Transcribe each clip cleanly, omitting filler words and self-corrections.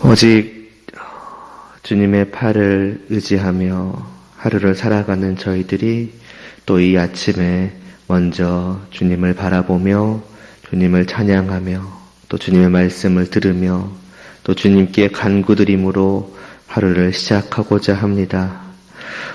오직 주님의 팔을 의지하며 하루를 살아가는 저희들이 또 이 아침에 먼저 주님을 바라보며 주님을 찬양하며 또 주님의 말씀을 들으며 또 주님께 간구드림으로 하루를 시작하고자 합니다.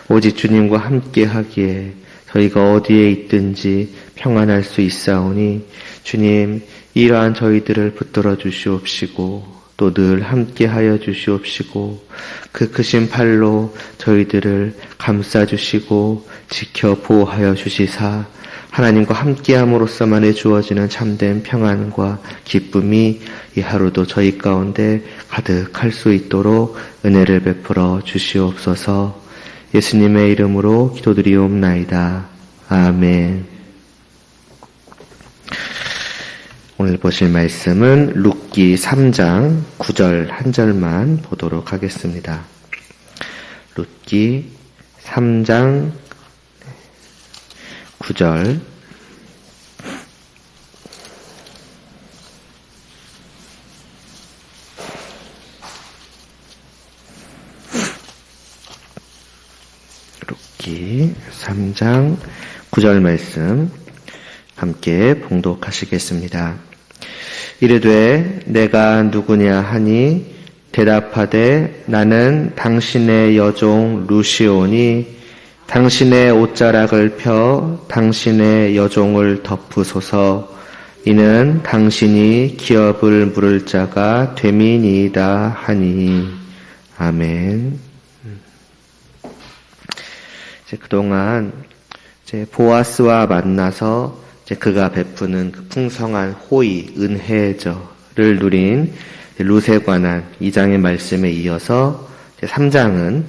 오직 주님과 함께 하기에 저희가 어디에 있든지 평안할 수 있사오니 주님 이러한 저희들을 붙들어 주시옵시고 또 늘 함께하여 주시옵시고 그 크신 팔로 저희들을 감싸주시고 지켜 보호하여 주시사 하나님과 함께함으로써만이 주어지는 참된 평안과 기쁨이 이 하루도 저희 가운데 가득할 수 있도록 은혜를 베풀어 주시옵소서. 예수님의 이름으로 기도드리옵나이다. 아멘. 오늘 보실 말씀은 룻기 3장 9절 한 절만 보도록 하겠습니다. 룻기 3장 9절 룻기 3장 9절 말씀 함께 봉독하시겠습니다. 이르되 내가 누구냐 하니 대답하되 나는 당신의 여종 루시오니 당신의 옷자락을 펴 당신의 여종을 덮으소서. 이는 당신이 기업을 물을 자가 됨이니이다 하니. 아멘. 그동안 보아스와 만나서 그가 베푸는 그 풍성한 호의, 은혜저를 누린 룻에 관한 2장의 말씀에 이어서 3장은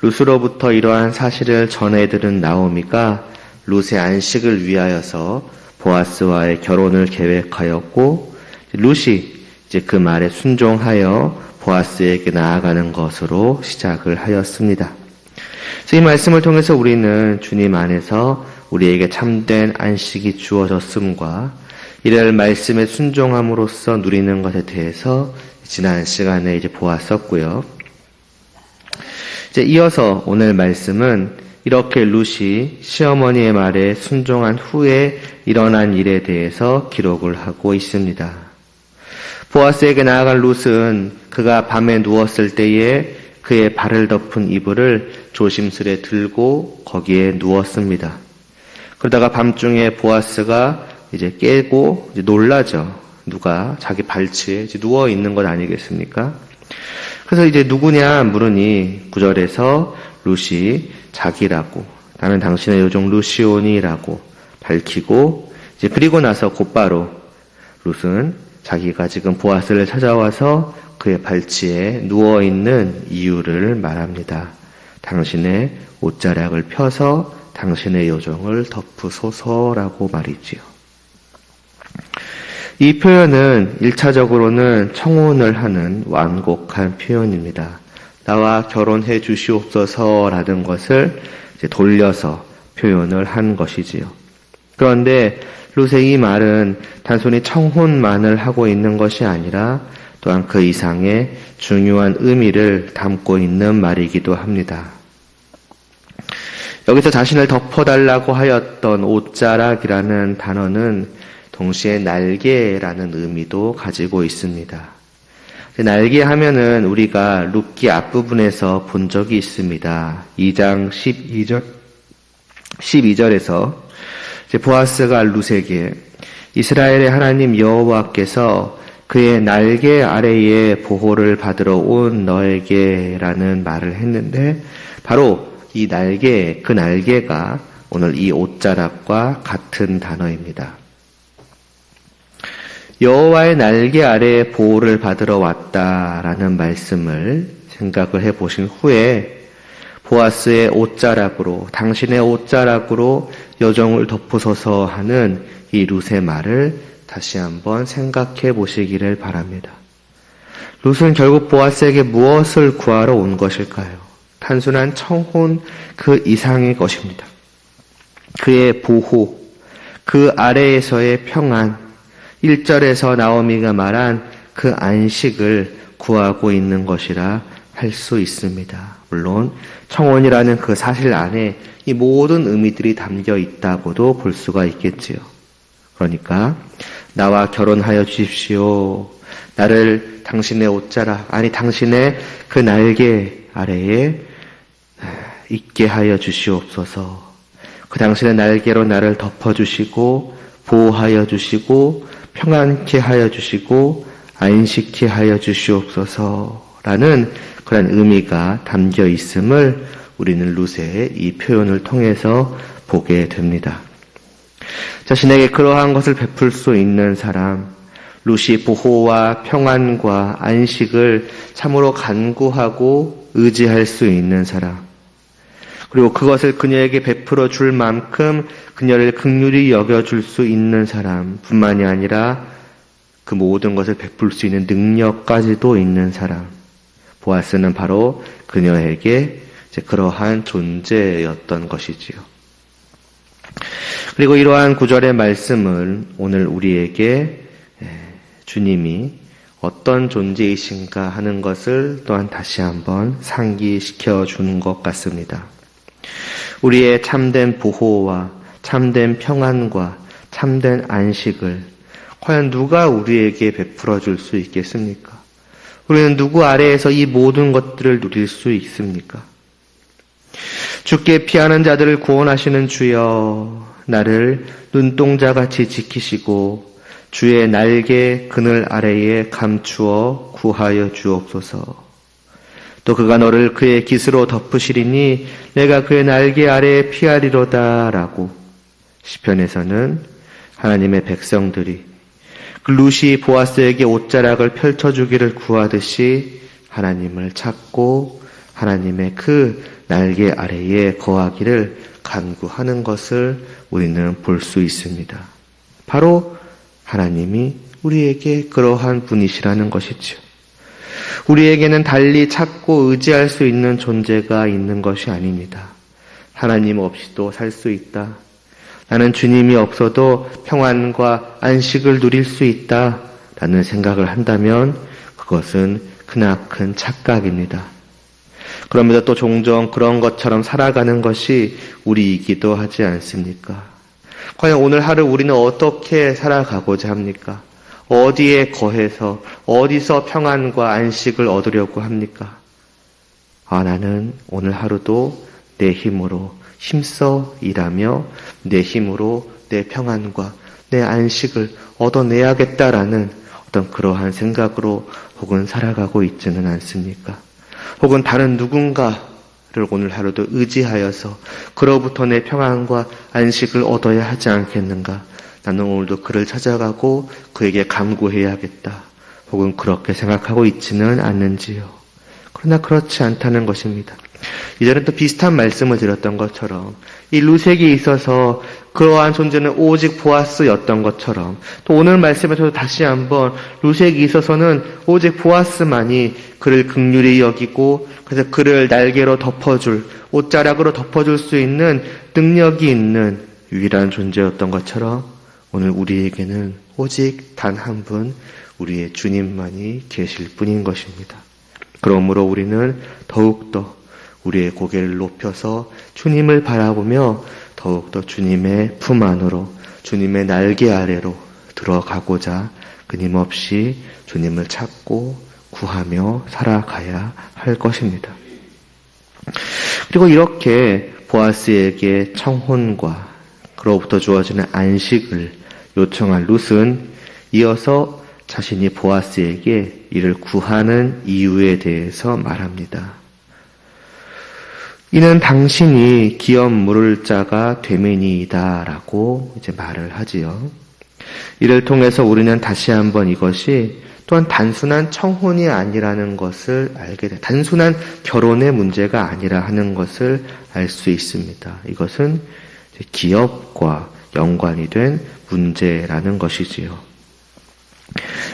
룻으로부터 이러한 사실을 전해들은 나오미가 룻의 안식을 위하여서 보아스와의 결혼을 계획하였고 룻이 이제 그 말에 순종하여 보아스에게 나아가는 것으로 시작을 하였습니다. 이 말씀을 통해서 우리는 주님 안에서 우리에게 참된 안식이 주어졌음과 이를 말씀에 순종함으로써 누리는 것에 대해서 지난 시간에 이제 보았었고요. 이제 이어서 오늘 말씀은 이렇게 룻이 시어머니의 말에 순종한 후에 일어난 일에 대해서 기록을 하고 있습니다. 보아스에게 나아간 룻은 그가 밤에 누웠을 때에 그의 발을 덮은 이불을 조심스레 들고 거기에 누웠습니다. 그러다가 밤중에 보아스가 이제 깨고 이제 놀라죠. 누가 자기 발치에 이제 누워 있는 것 아니겠습니까? 그래서 이제 누구냐 물으니 9절에서 룻이 자기라고 나는 당신의 여종 루시오니라고 밝히고 이제 그리고 나서 곧바로 룻은 자기가 지금 보아스를 찾아와서 그의 발치에 누워 있는 이유를 말합니다. 당신의 옷자락을 펴서 당신의 여종을 덮으소서라고 말이지요. 이 표현은 1차적으로는 청혼을 하는 완곡한 표현입니다. 나와 결혼해 주시옵소서라는 것을 이제 돌려서 표현을 한 것이지요. 그런데 룻의 이 말은 단순히 청혼만을 하고 있는 것이 아니라 또한 그 이상의 중요한 의미를 담고 있는 말이기도 합니다. 여기서 자신을 덮어달라고 하였던 옷자락이라는 단어는 동시에 날개라는 의미도 가지고 있습니다. 날개 하면은 우리가 룻기 앞부분에서 본 적이 있습니다. 2장 12절에서 보아스가 룻에게 이스라엘의 하나님 여호와께서 그의 날개 아래에 보호를 받으러 온 너에게라는 말을 했는데 바로 이 날개, 그 날개가 오늘 이 옷자락과 같은 단어입니다. 여호와의 날개 아래에 보호를 받으러 왔다라는 말씀을 생각을 해보신 후에 보아스의 옷자락으로, 당신의 옷자락으로 여종을 덮으소서 하는 이 룻의 말을 다시 한번 생각해 보시기를 바랍니다. 룻은 결국 보아스에게 무엇을 구하러 온 것일까요? 단순한 청혼 그 이상의 것입니다. 그의 보호, 그 아래에서의 평안, 1절에서 나오미가 말한 그 안식을 구하고 있는 것이라 할 수 있습니다. 물론 청혼이라는 그 사실 안에 이 모든 의미들이 담겨 있다고도 볼 수가 있겠지요. 그러니까 나와 결혼하여 주십시오. 나를 당신의 옷자락, 아니 당신의 그 날개 아래에 있게 하여 주시옵소서. 그 당신의 날개로 나를 덮어주시고 보호하여 주시고 평안케 하여 주시고 안식케 하여 주시옵소서라는 그런 의미가 담겨 있음을 우리는 룻의 이 표현을 통해서 보게 됩니다. 자신에게 그러한 것을 베풀 수 있는 사람, 룻이 보호와 평안과 안식을 참으로 간구하고 의지할 수 있는 사람, 그리고 그것을 그녀에게 베풀어 줄 만큼 그녀를 긍휼히 여겨줄 수 있는 사람 뿐만이 아니라 그 모든 것을 베풀 수 있는 능력까지도 있는 사람, 보아스는 바로 그녀에게 그러한 존재였던 것이지요. 그리고 이러한 구절의 말씀을 오늘 우리에게 주님이 어떤 존재이신가 하는 것을 또한 다시 한번 상기시켜 주는 것 같습니다. 우리의 참된 보호와 참된 평안과 참된 안식을 과연 누가 우리에게 베풀어 줄 수 있겠습니까? 우리는 누구 아래에서 이 모든 것들을 누릴 수 있습니까? 주께 피하는 자들을 구원하시는 주여, 나를 눈동자같이 지키시고 주의 날개 그늘 아래에 감추어 구하여 주옵소서. 또 그가 너를 그의 깃으로 덮으시리니 내가 그의 날개 아래에 피하리로다 라고 시편에서는 하나님의 백성들이 그 룻이 보아스에게 옷자락을 펼쳐주기를 구하듯이 하나님을 찾고 하나님의 그 날개 아래에 거하기를 간구하는 것을 우리는 볼 수 있습니다. 바로 하나님이 우리에게 그러한 분이시라는 것이죠. 우리에게는 달리 찾고 의지할 수 있는 존재가 있는 것이 아닙니다. 하나님 없이도 살 수 있다. 나는 주님이 없어도 평안과 안식을 누릴 수 있다. 라는 생각을 한다면 그것은 크나큰 착각입니다. 그러면서 또 종종 그런 것처럼 살아가는 것이 우리이기도 하지 않습니까? 과연 오늘 하루 우리는 어떻게 살아가고자 합니까? 어디에 거해서 어디서 평안과 안식을 얻으려고 합니까? 나는 오늘 하루도 내 힘으로 힘써 일하며 내 힘으로 내 평안과 내 안식을 얻어내야겠다라는 어떤 그러한 생각으로 혹은 살아가고 있지는 않습니까? 혹은 다른 누군가를 오늘 하루도 의지하여서 그로부터 내 평안과 안식을 얻어야 하지 않겠는가? 나는 오늘도 그를 찾아가고 그에게 간구해야겠다. 혹은 그렇게 생각하고 있지는 않는지요. 그러나 그렇지 않다는 것입니다. 이전에 또 비슷한 말씀을 드렸던 것처럼 이 룻에게 있어서 그러한 존재는 오직 보아스였던 것처럼 또 오늘 말씀에서도 다시 한번 룻에게 있어서는 오직 보아스만이 그를 긍휼히 여기고 그래서 그를 날개로 덮어줄 옷자락으로 덮어줄 수 있는 능력이 있는 유일한 존재였던 것처럼 오늘 우리에게는 오직 단 한 분 우리의 주님만이 계실 뿐인 것입니다. 그러므로 우리는 더욱더 우리의 고개를 높여서 주님을 바라보며 더욱더 주님의 품 안으로 주님의 날개 아래로 들어가고자 끊임없이 주님을 찾고 구하며 살아가야 할 것입니다. 그리고 이렇게 보아스에게 청혼과 그로부터 주어지는 안식을 요청한 룻은 이어서 자신이 보아스에게 이를 구하는 이유에 대해서 말합니다. 이는 당신이 기업 물을 자가 됨이니이다 라고 이제 말을 하지요. 이를 통해서 우리는 다시 한번 이것이 또한 단순한 청혼이 아니라는 것을 알게 돼. 단순한 결혼의 문제가 아니라 하는 것을 알 수 있습니다. 이것은 기업과 연관이 된 문제라는 것이지요.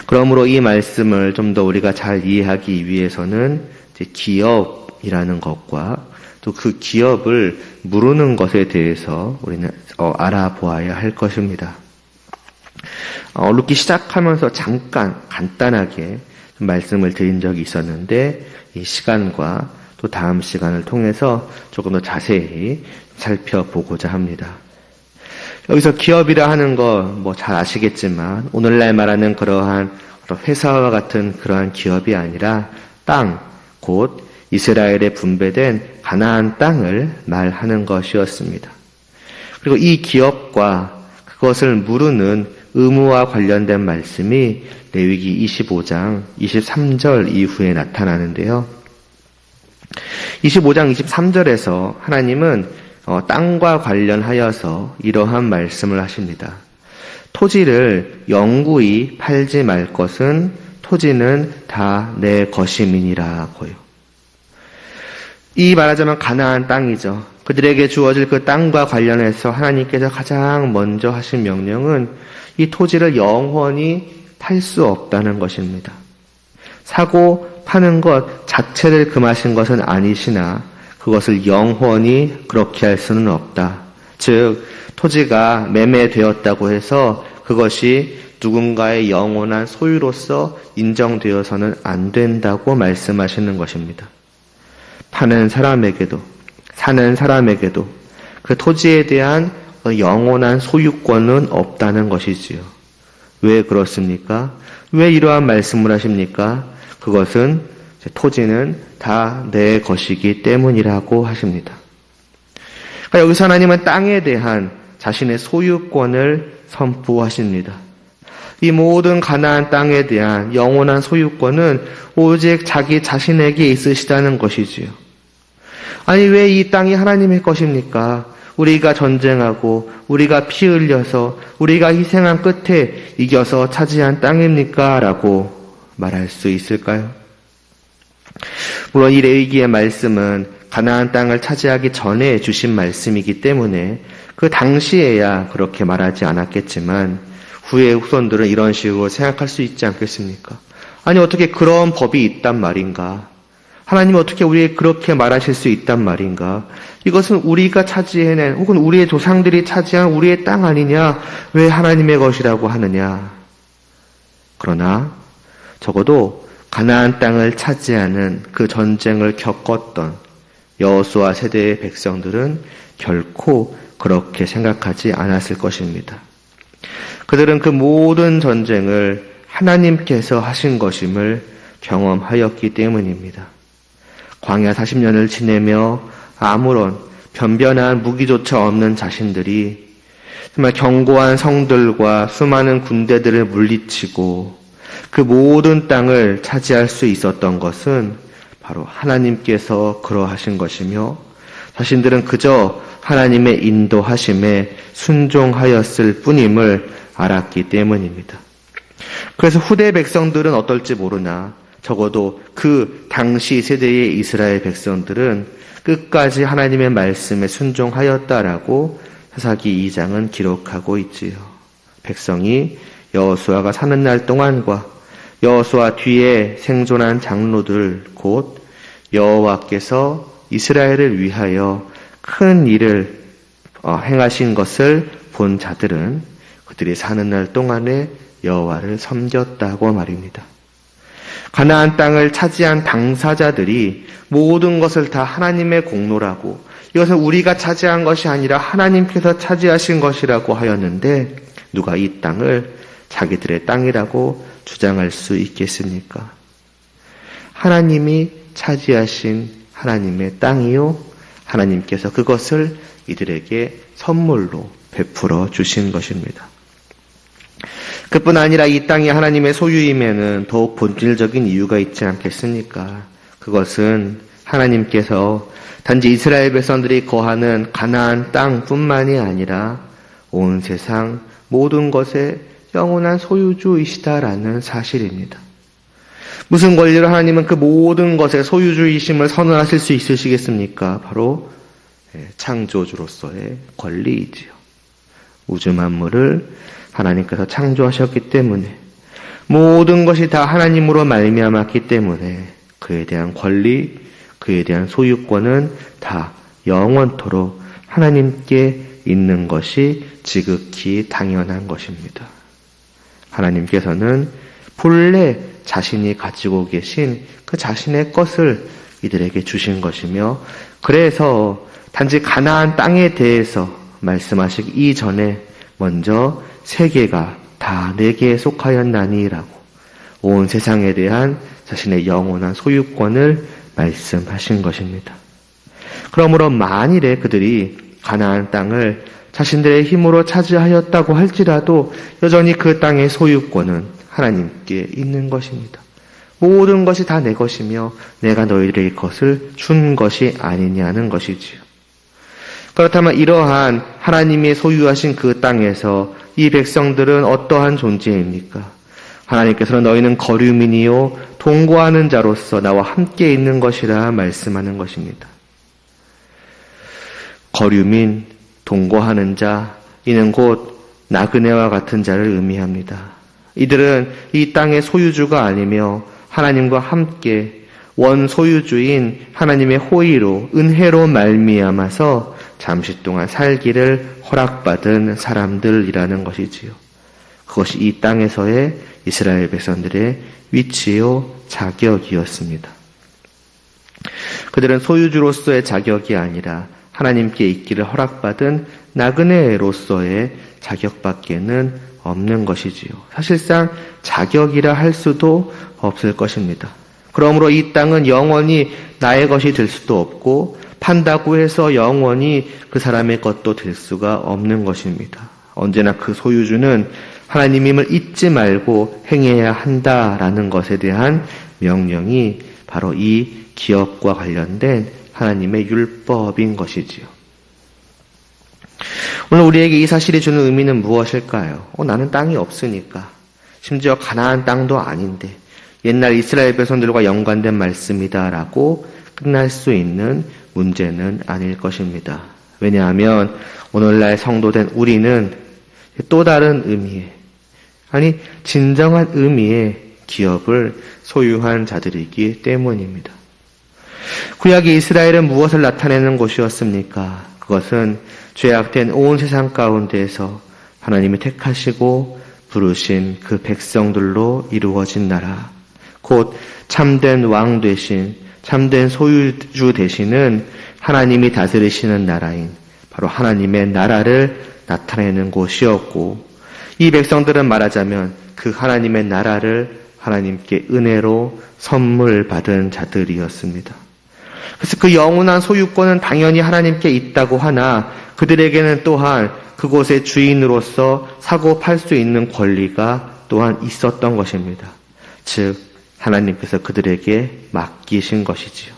그러므로 이 말씀을 좀 더 우리가 잘 이해하기 위해서는 이제 기업이라는 것과 또 그 기업을 무르는 것에 대해서 우리는 알아보아야 할 것입니다. 룻기 시작하면서 잠깐 간단하게 말씀을 드린 적이 있었는데 이 시간과 또 다음 시간을 통해서 조금 더 자세히 살펴보고자 합니다. 여기서 기업이라 하는 거 뭐 잘 아시겠지만 오늘날 말하는 그러한 회사와 같은 그러한 기업이 아니라 땅, 곧 이스라엘에 분배된 가나안 땅을 말하는 것이었습니다. 그리고 이 기업과 그것을 무르는 의무와 관련된 말씀이 레위기 25장 23절 이후에 나타나는데요. 25장 23절에서 하나님은 땅과 관련하여서 이러한 말씀을 하십니다. 토지를 영구히 팔지 말 것은 토지는 다 내 것임이니라고요. 이 말하자면 가나안 땅이죠. 그들에게 주어질 그 땅과 관련해서 하나님께서 가장 먼저 하신 명령은 이 토지를 영원히 팔 수 없다는 것입니다. 사고 파는 것 자체를 금하신 것은 아니시나 그것을 영원히 그렇게 할 수는 없다. 즉 토지가 매매되었다고 해서 그것이 누군가의 영원한 소유로서 인정되어서는 안 된다고 말씀하시는 것입니다. 파는 사람에게도 사는 사람에게도 그 토지에 대한 영원한 소유권은 없다는 것이지요. 왜 그렇습니까? 왜 이러한 말씀을 하십니까? 그것은 토지는 다 내 것이기 때문이라고 하십니다. 그러니까 여기서 하나님은 땅에 대한 자신의 소유권을 선포하십니다. 이 모든 가나안 땅에 대한 영원한 소유권은 오직 자기 자신에게 있으시다는 것이지요. 아니 왜 이 땅이 하나님의 것입니까? 우리가 전쟁하고 우리가 피 흘려서 우리가 희생한 끝에 이겨서 차지한 땅입니까? 라고 말할 수 있을까요? 물론 이 레위기의 말씀은 가나안 땅을 차지하기 전에 주신 말씀이기 때문에 그 당시에야 그렇게 말하지 않았겠지만 후의 후손들은 이런 식으로 생각할 수 있지 않겠습니까? 아니 어떻게 그런 법이 있단 말인가? 하나님이 어떻게 우리에게 그렇게 말하실 수 있단 말인가? 이것은 우리가 차지해낸 혹은 우리의 조상들이 차지한 우리의 땅 아니냐? 왜 하나님의 것이라고 하느냐? 그러나 적어도 가나안 땅을 차지하는 그 전쟁을 겪었던 여호수아 세대의 백성들은 결코 그렇게 생각하지 않았을 것입니다. 그들은 그 모든 전쟁을 하나님께서 하신 것임을 경험하였기 때문입니다. 광야 40년을 지내며 아무런 변변한 무기조차 없는 자신들이 정말 견고한 성들과 수많은 군대들을 물리치고 그 모든 땅을 차지할 수 있었던 것은 바로 하나님께서 그러하신 것이며 자신들은 그저 하나님의 인도하심에 순종하였을 뿐임을 알았기 때문입니다. 그래서 후대 백성들은 어떨지 모르나 적어도 그 당시 세대의 이스라엘 백성들은 끝까지 하나님의 말씀에 순종하였다라고 사사기 2장은 기록하고 있지요. 백성이 여호수아가 사는 날 동안과 여호수아 뒤에 생존한 장로들 곧 여호와께서 이스라엘을 위하여 큰 일을 행하신 것을 본 자들은 그들이 사는 날 동안에 여호와를 섬겼다고 말입니다. 가나안 땅을 차지한 당사자들이 모든 것을 다 하나님의 공로라고 이것은 우리가 차지한 것이 아니라 하나님께서 차지하신 것이라고 하였는데 누가 이 땅을 자기들의 땅이라고 주장할 수 있겠습니까? 하나님이 차지하신 하나님의 땅이요 하나님께서 그것을 이들에게 선물로 베풀어 주신 것입니다. 그뿐 아니라 이 땅이 하나님의 소유임에는 더욱 본질적인 이유가 있지 않겠습니까? 그것은 하나님께서 단지 이스라엘 백성들이 거하는 가나안 땅뿐만이 아니라 온 세상 모든 것의 영원한 소유주이시다라는 사실입니다. 무슨 권리로 하나님은 그 모든 것의 소유주이심을 선언하실 수 있으시겠습니까? 바로 창조주로서의 권리이지요. 우주 만물을 하나님께서 창조하셨기 때문에 모든 것이 다 하나님으로 말미암았기 때문에 그에 대한 권리, 그에 대한 소유권은 다 영원토록 하나님께 있는 것이 지극히 당연한 것입니다. 하나님께서는 본래 자신이 가지고 계신 그 자신의 것을 이들에게 주신 것이며, 그래서 단지 가나안 땅에 대해서 말씀하시기 이전에 먼저 세계가 다 내게 속하였나니라고 온 세상에 대한 자신의 영원한 소유권을 말씀하신 것입니다. 그러므로 만일에 그들이 가나안 땅을 자신들의 힘으로 차지하였다고 할지라도 여전히 그 땅의 소유권은 하나님께 있는 것입니다. 모든 것이 다 내 것이며 내가 너희들의 것을 준 것이 아니냐는 것이지요. 그렇다면 이러한 하나님이 소유하신 그 땅에서 이 백성들은 어떠한 존재입니까? 하나님께서는 너희는 거류민이요 동거하는 자로서 나와 함께 있는 것이라 말씀하는 것입니다. 거류민, 동거하는 자, 이는 곧 나그네와 같은 자를 의미합니다. 이들은 이 땅의 소유주가 아니며 하나님과 함께 원소유주인 하나님의 호의로 은혜로 말미암아서 잠시 동안 살기를 허락받은 사람들이라는 것이지요. 그것이 이 땅에서의 이스라엘 백성들의 위치요 자격이었습니다. 그들은 소유주로서의 자격이 아니라 하나님께 있기를 허락받은 나그네로서의 자격밖에는 없는 것이지요. 사실상 자격이라 할 수도 없을 것입니다. 그러므로 이 땅은 영원히 나의 것이 될 수도 없고 판다고 해서 영원히 그 사람의 것도 될 수가 없는 것입니다. 언제나 그 소유주는 하나님임을 잊지 말고 행해야 한다라는 것에 대한 명령이 바로 이 기업과 관련된 하나님의 율법인 것이지요. 오늘 우리에게 이 사실이 주는 의미는 무엇일까요? 나는 땅이 없으니까, 심지어 가나안 땅도 아닌데 옛날 이스라엘 백성들과 연관된 말씀이다라고 끝날 수 있는 문제는 아닐 것입니다. 왜냐하면 오늘날 성도된 우리는 또 다른 의미의, 아니 진정한 의미의 기업을 소유한 자들이기 때문입니다. 구약의 이스라엘은 무엇을 나타내는 곳이었습니까? 그것은 죄악된 온 세상 가운데에서 하나님이 택하시고 부르신 그 백성들로 이루어진 나라, 곧 참된 왕 되신, 참된 소유주 되시는 하나님이 다스리시는 나라인 바로 하나님의 나라를 나타내는 곳이었고, 이 백성들은 말하자면 그 하나님의 나라를 하나님께 은혜로 선물 받은 자들이었습니다. 그래서 그 영원한 소유권은 당연히 하나님께 있다고 하나 그들에게는 또한 그곳의 주인으로서 사고 팔 수 있는 권리가 또한 있었던 것입니다. 즉 하나님께서 그들에게 맡기신 것이지요.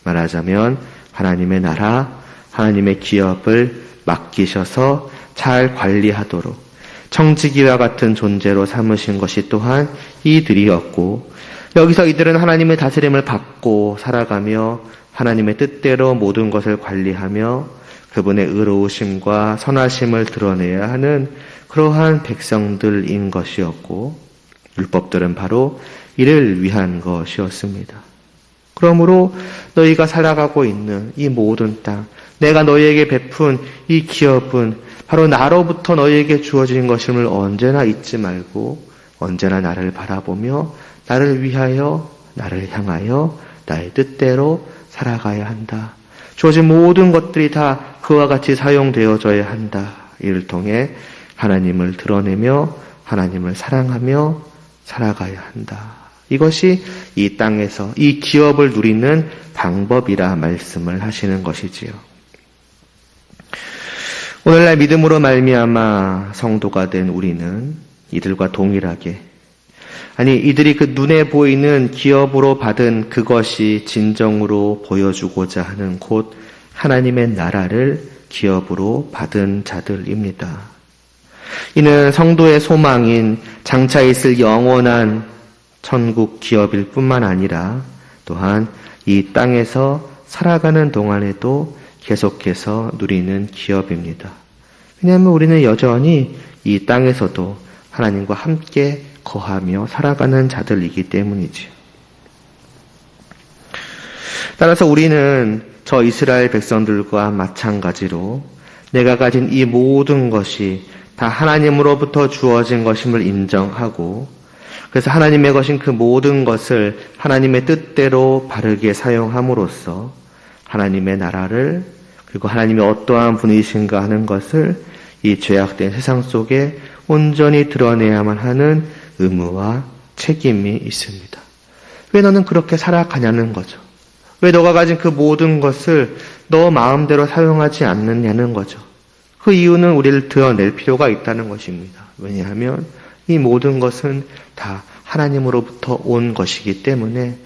말하자면 하나님의 나라, 하나님의 기업을 맡기셔서 잘 관리하도록 청지기와 같은 존재로 삼으신 것이 또한 이들이었고, 여기서 이들은 하나님의 다스림을 받고 살아가며 하나님의 뜻대로 모든 것을 관리하며 그분의 의로우심과 선하심을 드러내야 하는 그러한 백성들인 것이었고, 율법들은 바로 이를 위한 것이었습니다. 그러므로 너희가 살아가고 있는 이 모든 땅, 내가 너희에게 베푼 이 기업은 바로 나로부터 너희에게 주어진 것임을 언제나 잊지 말고 언제나 나를 바라보며 나를 위하여, 나를 향하여 나의 뜻대로 살아가야 한다. 주어진 모든 것들이 다 그와 같이 사용되어져야 한다. 이를 통해 하나님을 드러내며 하나님을 사랑하며 살아가야 한다. 이것이 이 땅에서 이 기업을 누리는 방법이라 말씀을 하시는 것이지요. 오늘날 믿음으로 말미암아 성도가 된 우리는 이들과 동일하게, 아니 이들이 그 눈에 보이는 기업으로 받은 그것이 진정으로 보여주고자 하는 곧 하나님의 나라를 기업으로 받은 자들입니다. 이는 성도의 소망인 장차 있을 영원한 천국 기업일 뿐만 아니라 또한 이 땅에서 살아가는 동안에도 계속해서 누리는 기업입니다. 왜냐하면 우리는 여전히 이 땅에서도 하나님과 함께 거하며 살아가는 자들이기 때문이지요. 따라서 우리는 저 이스라엘 백성들과 마찬가지로 내가 가진 이 모든 것이 다 하나님으로부터 주어진 것임을 인정하고, 그래서 하나님의 것인 그 모든 것을 하나님의 뜻대로 바르게 사용함으로써 하나님의 나라를, 그리고 하나님이 어떠한 분이신가 하는 것을 이 죄악된 세상 속에 온전히 드러내야만 하는 의무와 책임이 있습니다. 왜 너는 그렇게 살아가냐는 거죠. 왜 너가 가진 그 모든 것을 너 마음대로 사용하지 않느냐는 거죠. 그 이유는 우리를 드러낼 필요가 있다는 것입니다. 왜냐하면 이 모든 것은 다 하나님으로부터 온 것이기 때문에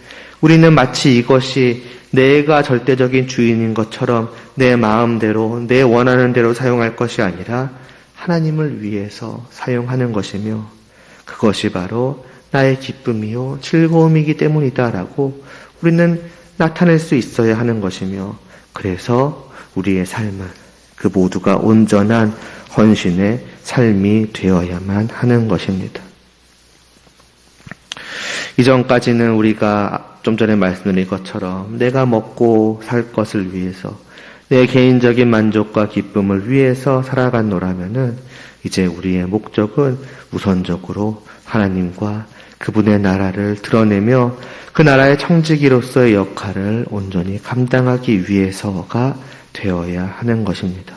우리는 마치 이것이 내가 절대적인 주인인 것처럼 내 마음대로, 내 원하는 대로 사용할 것이 아니라 하나님을 위해서 사용하는 것이며, 그것이 바로 나의 기쁨이요 즐거움이기 때문이다라고 우리는 나타낼 수 있어야 하는 것이며, 그래서 우리의 삶은 그 모두가 온전한 헌신의 삶이 되어야만 하는 것입니다. 이전까지는 우리가 좀 전에 말씀드린 것처럼 내가 먹고 살 것을 위해서, 내 개인적인 만족과 기쁨을 위해서 살아간노라면은 이제 우리의 목적은 우선적으로 하나님과 그분의 나라를 드러내며 그 나라의 청지기로서의 역할을 온전히 감당하기 위해서가 되어야 하는 것입니다.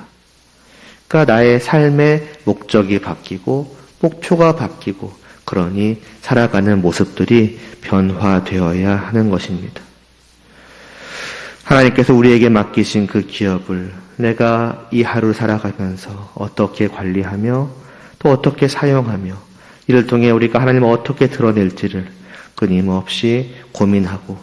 그러니까 나의 삶의 목적이 바뀌고 목표가 바뀌고, 그러니 살아가는 모습들이 변화되어야 하는 것입니다. 하나님께서 우리에게 맡기신 그 기업을 내가 이 하루 살아가면서 어떻게 관리하며 또 어떻게 사용하며, 이를 통해 우리가 하나님을 어떻게 드러낼지를 끊임없이 고민하고,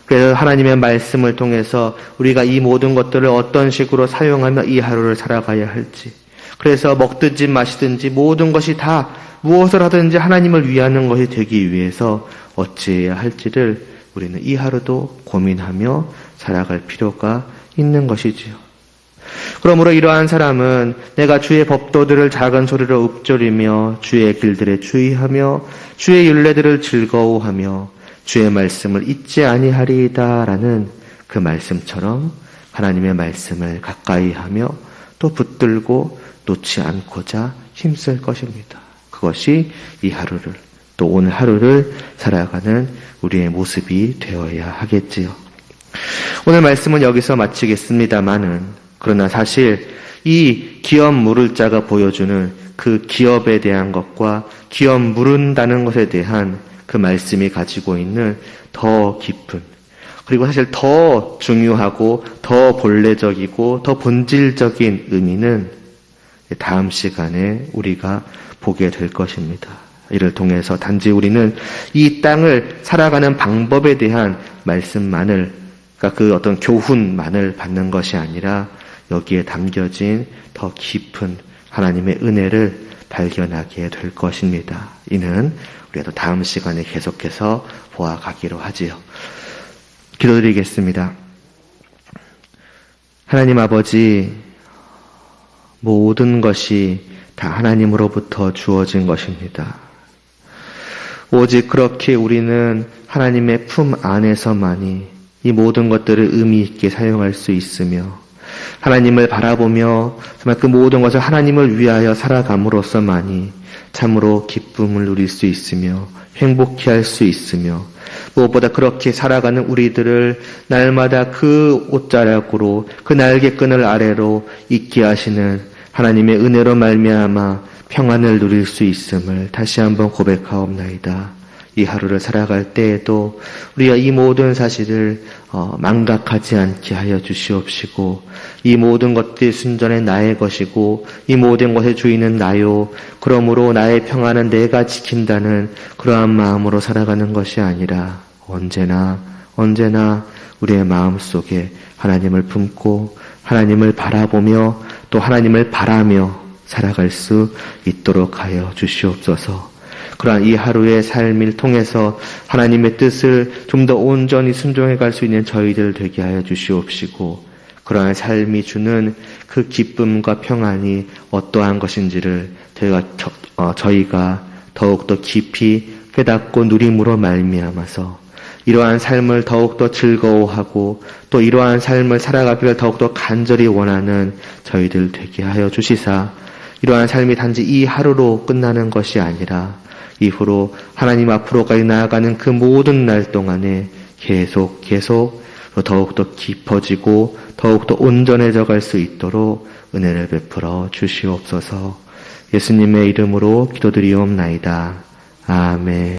그래서 하나님의 말씀을 통해서 우리가 이 모든 것들을 어떤 식으로 사용하며 이 하루를 살아가야 할지, 그래서 먹든지 마시든지 모든 것이 다 무엇을 하든지 하나님을 위하는 것이 되기 위해서 어찌해야 할지를 우리는 이 하루도 고민하며 살아갈 필요가 있는 것이지요. 그러므로 이러한 사람은 내가 주의 법도들을 작은 소리로 읊조리며 주의 길들에 주의하며 주의 율례들을 즐거워하며 주의 말씀을 잊지 아니하리이다라는 그 말씀처럼 하나님의 말씀을 가까이 하며 또 붙들고 놓지 않고자 힘쓸 것입니다. 그것이 이 하루를, 또 오늘 하루를 살아가는 우리의 모습이 되어야 하겠지요. 오늘 말씀은 여기서 마치겠습니다마는, 그러나 사실 이 기업 물을 자가 보여주는 그 기업에 대한 것과 기업 물은다는 것에 대한 그 말씀이 가지고 있는 더 깊은, 그리고 사실 더 중요하고 더 본래적이고 더 본질적인 의미는 다음 시간에 우리가 보게 될 것입니다. 이를 통해서 단지 우리는 이 땅을 살아가는 방법에 대한 말씀만을, 그러니까 그 어떤 교훈만을 받는 것이 아니라 여기에 담겨진 더 깊은 하나님의 은혜를 발견하게 될 것입니다. 이는 우리가 또 다음 시간에 계속해서 보아가기로 하지요. 기도드리겠습니다. 하나님 아버지, 모든 것이 다 하나님으로부터 주어진 것입니다. 오직 그렇게 우리는 하나님의 품 안에서만이 이 모든 것들을 의미 있게 사용할 수 있으며, 하나님을 바라보며 정말 그 모든 것을 하나님을 위하여 살아감으로써만이 참으로 기쁨을 누릴 수 있으며 행복해 할 수 있으며, 무엇보다 그렇게 살아가는 우리들을 날마다 그 옷자락으로, 그 날개끈을 아래로 있게 하시는 하나님의 은혜로 말미암아 평안을 누릴 수 있음을 다시 한번 고백하옵나이다. 이 하루를 살아갈 때에도 우리가 이 모든 사실을 망각하지 않게 하여 주시옵시고, 이 모든 것들이 순전히 나의 것이고 이 모든 것의 주인은 나요, 그러므로 나의 평안은 내가 지킨다는 그러한 마음으로 살아가는 것이 아니라 언제나 우리의 마음속에 하나님을 품고 하나님을 바라보며 또 하나님을 바라며 살아갈 수 있도록 하여 주시옵소서. 그러한 이 하루의 삶을 통해서 하나님의 뜻을 좀 더 온전히 순종해 갈 수 있는 저희들 되게 하여 주시옵시고, 그러한 삶이 주는 그 기쁨과 평안이 어떠한 것인지를 저희가 더욱더 깊이 깨닫고 누림으로 말미암아서 이러한 삶을 더욱더 즐거워하고 또 이러한 삶을 살아가기를 더욱더 간절히 원하는 저희들 되게 하여 주시사, 이러한 삶이 단지 이 하루로 끝나는 것이 아니라 이후로 하나님 앞으로까지 나아가는 그 모든 날 동안에 계속 더욱더 깊어지고 더욱더 온전해져 갈 수 있도록 은혜를 베풀어 주시옵소서. 예수님의 이름으로 기도드리옵나이다. 아멘.